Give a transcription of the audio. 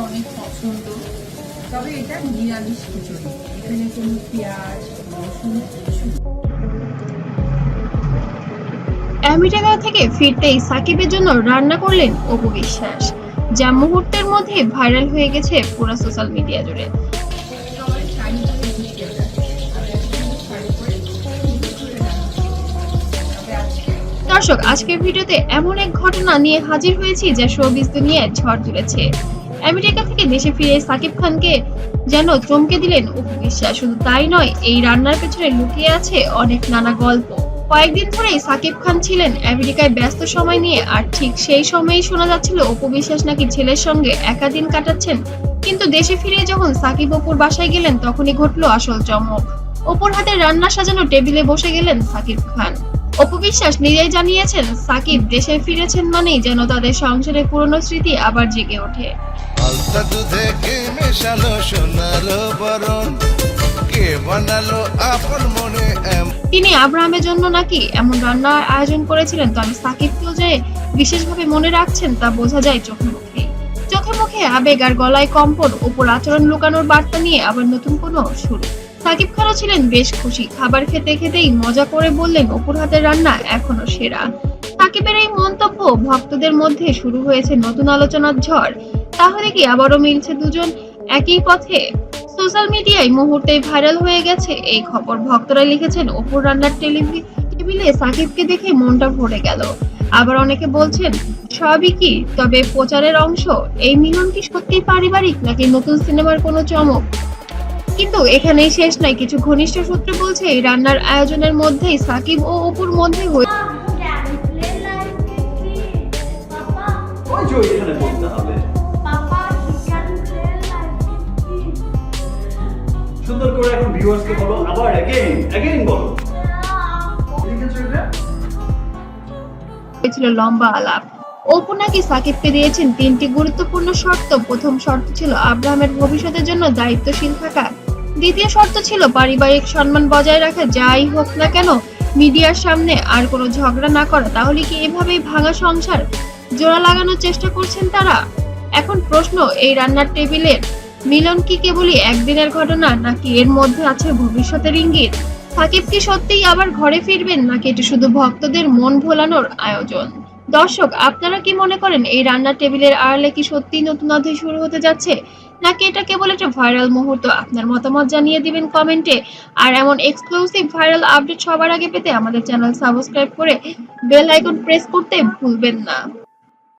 অনেক পছন্দ। তবে এটা নিরামিষ খিচুড়ি, এখানে কোনো পেঁয়াজ রসুন কিছু। আমেরিকা থেকে ফিরতেই সাকিবের জন্য রান্না করলেন অপু বিশ্বাস, যা মুহূর্তের মধ্যে ভাইরাল হয়ে গেছে পুরো সোশ্যাল মিডিয়া জুড়ে। সবাই শাড়ি পরে ঘুরতে যায়, আর এখন শাড়ি পরে ঘুরে রান্না করছে। তবে আজকে দর্শক, আজকের ভিডিওতে এমন এক ঘটনা নিয়ে হাজির হয়েছি যা শোবিজ দুনিয়ায় ঝড় তুলেছে। আমেরিকা থেকে দেশে ফিরে সাকিব খানকে যেন চমকে দিলেন অপু বিশ্বাস। শুধু তাই নয়, এই রান্নার পেছনে লুকিয়ে আছে অনেক নানা গল্প। কয়েকদিন ধরেই সাকিব খান ছিলেন আমেরিকায় ব্যস্ত সময় নিয়ে, আর ঠিক সেই সময়েই শোনা যাচ্ছিল অপু বিশ্বাস নাকি ছেলের সঙ্গে একা দিন কাটাচ্ছেন। কিন্তু দেশে ফিরে যখন সাকিব অপুর বাসায় গেলেন, তখনই ঘটলো আসল চমক। অপুর হাতে রান্না সাজানো টেবিলে বসে গেলেন সাকিব খান। অপু বিশ্বাস নিজেই জানিয়েছেন, সাকিব দেশে ফিরেছেন মানেই যেন তাদের সংসারের পুরনো স্মৃতি আবার জেগে ওঠে। আলতা দুধে কে মেশালো সোনার বরণ, কে বানালো আপন মনে তিনি আব্রাহামের জন্য নাকি এমন রান্নার আয়োজন করেছিলেন। তবে সাকিবকেও যে বিশেষভাবে মনে রাখছেন তা বোঝা যায় চোখে মুখে। চোখে মুখে আবেগ আর গলায় কম্পন, অপুর আচরণ লুকানোর বার্তা নিয়ে আবার নতুন কোনো শুরু। সাকিব খানও ছিলেন বেশ খুশি, খাবার খেতে খেতেই মজা করে বললেন অপুর হাতের রান্না এখনো সেরা। সাকিবের এই মন্তব্য ভক্তদের মধ্যে শুরু হয়েছে নতুন আলোচনার ঝড়। তাহলে কি আবারও মিলছে দুজন একই পথে? সোশ্যাল মিডিয়ায় মুহূর্তেই ভাইরাল হয়ে গেছে এই খবর। ভক্তরা লিখেছেন, অপুর রান্নার টেবিলে সাকিবকে দেখে মনটা ভরে গেল। আবার অনেকে বলছেন সবই কি তবে প্রচারের অংশ। এই মিলন কি সত্যি পারিবারিক নাকি নতুন সিনেমার কোনো চমক? কিন্তু এখানেই শেষ নয়। কিছু ঘনিষ্ঠ সূত্র বলছে এই রান্নার আয়োজনের মধ্যেই সাকিব ও অপুর মধ্যে ওই যে ওইখানে বলতে হবে সুন্দর করে। এখন ভিউয়ার্সকে বলো, আবার অ্যাগেইন বলো। হয়েছিল লম্বা আলাপ। অপু নাকি সাকিবকে দিয়েছেন 3টি গুরুত্বপূর্ণ শর্ত। প্রথম শর্ত ছিল আব্রাহামের ভবিষ্যতের জন্য দায়িত্বশীল থাকা। দ্বিতীয় শর্ত ছিল পারিবারিক সম্মান বজায় রাখা, যাই হোক না কেন মিডিয়ার সামনে আর কোনো ঝগড়া না করা। তাহলে কি এভাবেই ভাঙা সংসার জোড়া লাগানোর চেষ্টা করছেন তারা? এখন প্রশ্ন, এই রান্নার টেবিলের মিলন কি কেবলই একদিনের ঘটনা, নাকি এর মধ্যে আছে ভবিষ্যতের ইঙ্গিত? সাকিব কি সত্যিই আবার ঘরে ফিরবেন, নাকি এটা শুধু ভক্তদের মন ভোলানোর আয়োজন? দর্শক, আপনারা কি মনে করেন এই রান্নার টেবিলের আড়ালে কি সত্যিই নতুন অধ্যায় শুরু হতে যাচ্ছে, নাকি এটা কেবল একটা ভাইরাল মুহূর্ত? আপনার মতামত জানিয়ে দিবেন কমেন্টে। আর এমন এক্সক্লুসিভ ভাইরাল আপডেট সবার আগে পেতে আমাদের চ্যানেল সাবস্ক্রাইব করে বেল আইকন প্রেস করতে ভুলবেন না।